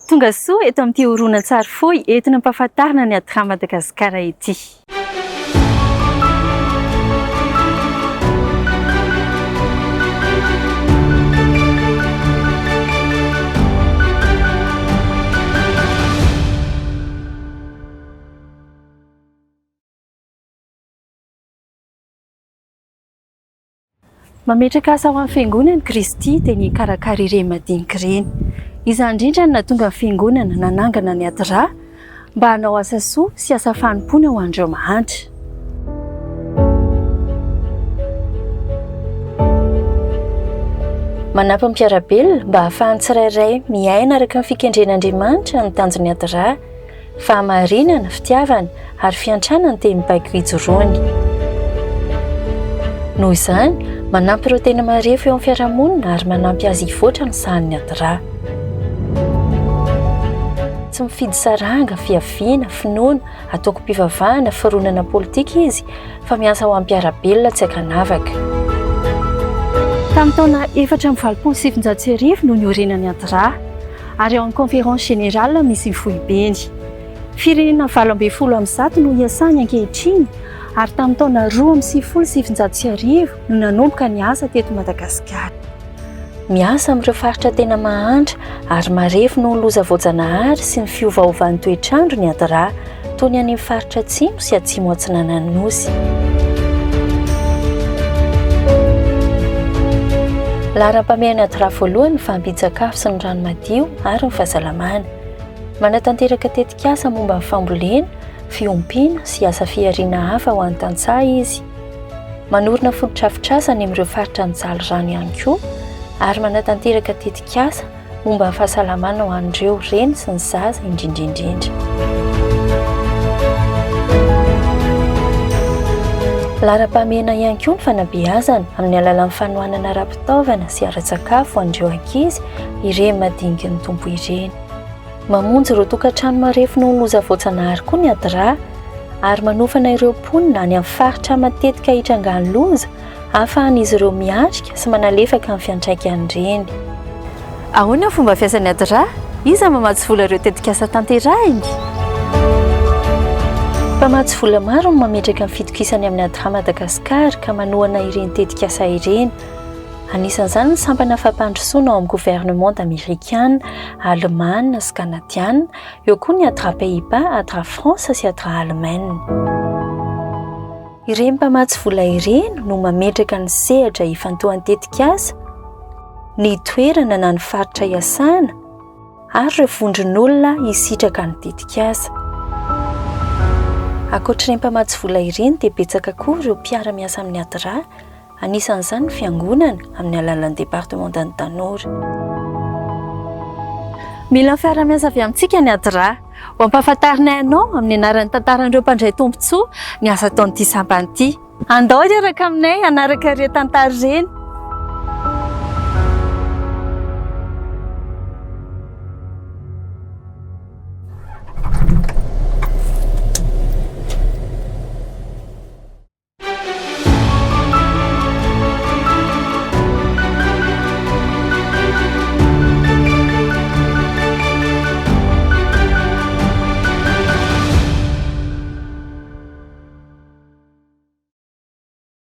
Tonga soa eto amin'ity horonan-tsary fohy entina ampahafantarina ny ady Madagasikara ity. Mametraka asa ho amin'ny fiangonana Kristy dia ny karakara ireny madinika ireny. Izany indrindra no nahatonga ny fiangonana nanangana ny ady rà mba hanao asa soa sy asa fanompoana ho an'ireo mahantra. Manampy ny mpiarabelona mba hahafahan'ny tsirairay miaina araka ny fikendren'Andriamanitra ny tanjon'ny ady rà, fahamarinana, fitiavana ary fiantranana teny mibaiko hijoroany. Noho izany, manampy ireo tena marefo eo amin'ny fiarahamonina ary manampy azy hivoatra ny sahan'ny ady rà. Tsy mifidy saranga, fiaviana, finoana, ataoko-pivavahana, fironana politika izy, fa miasa ho amin'ny mpiarabelona tsy ankanavaka. Tamin'ny taona 4valopolo-sivinjato-sy-arivo no niorenan'ny ady rà, ary ao amin'ny conférence générale misy ny foibeny. Firenena 810 no iasany ankehitriny, ary tamin'ny taona 2017 no nanomboka ny asa teto Madagasikara. Miasa amin'ireo faritra tena mahantra ary marefo noho ny loza voajanahary sy ny fiovaovan'ny toetrandro ny ady rà, toy ny any amin'ny faritra atsimo sy atsimo atsinanan'ny nosy. Laharam-pamehan'ny ady rà voalohany ny fahampian-tsakafo sy ny rano madio ary ny fahasalamana. Manatanteraka tetika asa momba ny fambolena, fiompiana sy asa fiariana hafa ho an'ny tantsaha izy. Manorina foto-drafitr'asa ny amin'ireo faritra nijaly rano ihany koa, ary manatanteraka tetika asa momba ny fahasalamana ho an'ireo reny sy ny zaza indrindraindrindra. Laharam-pahamehana ihany koa ny fanabeazana amin'ny alalan'ny fanohanana ara-pitaovana sy ara-tsakafo ho an'ireo ankizy ireny madinika ny tompo ireny. Mamonjy ireo tokantrano marefo noho ny loza voajanahary koa ny ady rà, ary manofana ireo mponina any amin'ny faritra matetika hitrangan'ny loza ahafahan'izy ireo miatrika sy manalefaka amin'ny fiantraikany ireny. Ahoana ny fomba fiasan'ny ady rà? Iza mamatsy vola ireo tetika asa tanterahiny? Mpamatsy vola maro no mametraka ny fitokisany amin'ny ady rà Madagasikara ka manohana ireny tetika asa ireny. Anisan'izany ny sampana fampandrosoana ao amin'ny gouvernement américaine, Allemagne sy Canadienne, eo koa ny ady rà Pays-Bas, ady rà France sy ady rà Allemagne. Ireny mpamatsy vola ireny no mametraka ny sehatra hifantohan'ny tetika asa, ny toerana na ny faritra iasana ary ireo vondron'olona hisitraka ny tetika asa. Ankoatr'ireny mpamatsy vola ireny dia betsaka koa ireo mpiara-miasa amin'ny ady rà, anisan'izany ny fiangonana amin'ny alalan'ny départementan'ny tanora. Mila fiara-miasa avy amintsika ny ady rà, ho ampahafantarina ianao amin'ny anaran'ny tantaran'ireo mpandray tombontsoa ny asa ataon'ity sampany ity. Andao ry araka aminay hanaraka ireo tantara ireny.